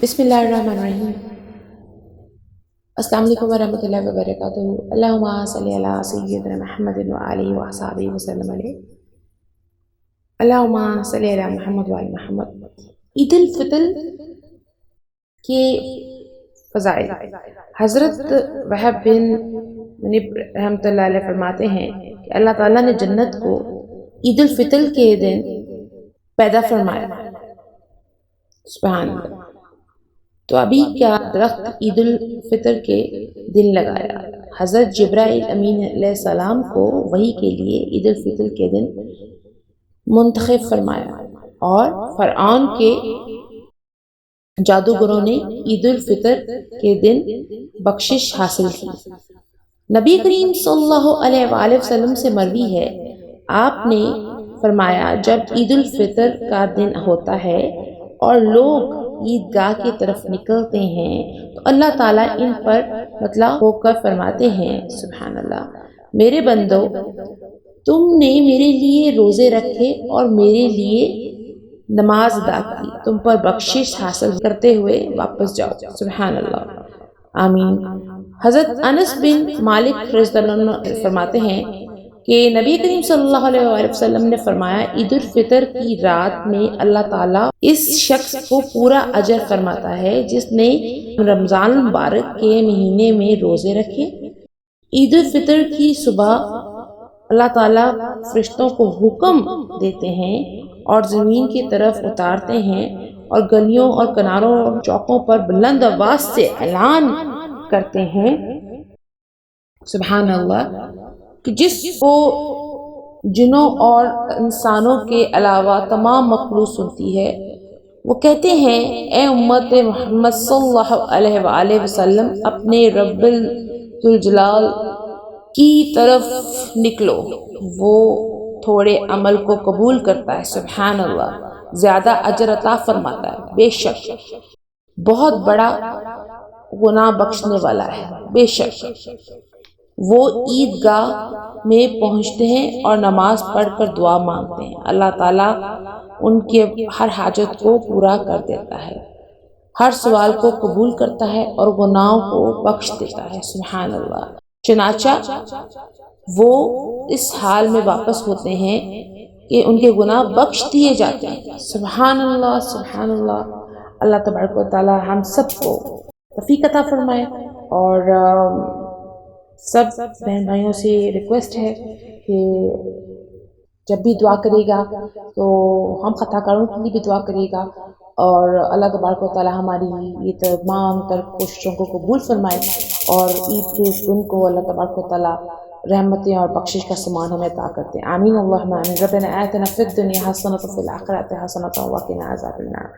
بسم اللہ الرحمن الرحیم۔ السلام علیکم ورحمۃ اللہ وبرکاتہ۔ اللہم صلی علی سیدنا محمد وآلہ وصحبہ وسلم علیہ۔ اللہم صلی علی محمد وآل محمد۔ عید الفطر کے فضائل۔ حضرت وہب بن منب رحمۃ اللہ علیہ فرماتے ہیں کہ اللہ تعالیٰ نے جنت کو عید الفطر کے دن پیدا فرمایا۔ سبحان اللہ۔ تو ابھی کیا درخت عید الفطر کے دن لگایا۔ حضرت جبرائیل امین علیہ السلام کو وحی کے لیے عید الفطر کے دن منتخب فرمایا اور فرعون کے جادوگروں نے عید الفطر کے دن بخشش حاصل کی۔ نبی کریم صلی اللہ علیہ وآلہ وسلم سے مروی ہے، آپ نے فرمایا جب عید الفطر کا دن ہوتا ہے اور لوگ عیدگاہ کی طرف نکلتے ہیں تو اللہ تعالیٰ ان پر مطلع ہو کر فرماتے ہیں، سبحان اللہ، میرے بندو، تم نے میرے لیے روزے رکھے اور میرے لیے نماز ادا کی، تم پر بخشش حاصل کرتے ہوئے واپس جاؤ، سبحان اللہ، آمین۔ حضرت انس بن مالک رضی اللہ عنہ فرماتے ہیں کہ نبی کریم صلی اللہ علیہ وآلہ وسلم نے فرمایا عید الفطر کی رات میں اللہ تعالیٰ اس شخص کو پورا اجر فرماتا ہے جس نے رمضان المبارک کے مہینے میں روزے رکھے۔ عید الفطر کی صبح اللہ تعالیٰ فرشتوں کو حکم دیتے ہیں اور زمین کی طرف اتارتے ہیں اور گلیوں اور کناروں اور چوکوں پر بلند آواز سے اعلان کرتے ہیں، سبحان اللہ، کہ جس کو جنوں اور انسانوں کے علاوہ تمام مخلوق سنتی ہے، وہ کہتے ہیں اے امت محمد صلی اللہ علیہ وآلہ وسلم، اپنے رب ذوالجلال کی طرف نکلو، وہ تھوڑے عمل کو قبول کرتا ہے، سبحان اللہ، زیادہ اجر عطا فرماتا ہے، بے شک بہت بڑا گناہ بخشنے والا ہے، بے شک وہ عیدگاہ میں پہنچتے ہیں اور نماز پڑھ کر دعا مانگتے ہیں، اللہ تعالیٰ ان کے ہر حاجت کو پورا کر دیتا ہے، ہر سوال کو قبول کرتا ہے اور گناہوں کو بخش دیتا ہے، سبحان اللہ۔ چنانچہ وہ اس حال میں واپس ہوتے ہیں کہ ان کے گناہ بخش دیے جاتے ہیں، سبحان اللہ، سبحان اللہ۔ اللہ تبارک و تعالیٰ ہم سب کو توفیق عطا فرمائے، اور سب بہن بھائیوں سے ریکویسٹ ہے کہ جب بھی دعا کرے گا تو ہم خطا کاروں کے لیے بھی دعا کرے گا، اور اللہ تبارک و تعالیٰ ہماری یہ تمام تر کوششوں کو قبول فرمائے، اور عید کے دن کو اللہ تبارک و تعالیٰ رحمتیں اور بخشش کا سامان ہمیں عطا کرتے ہیں، آمین اللہم آمین۔ ربنا آتنا فی الدنیا حسنۃ وفی الآخرۃ حسنۃ وقنا عذاب النار۔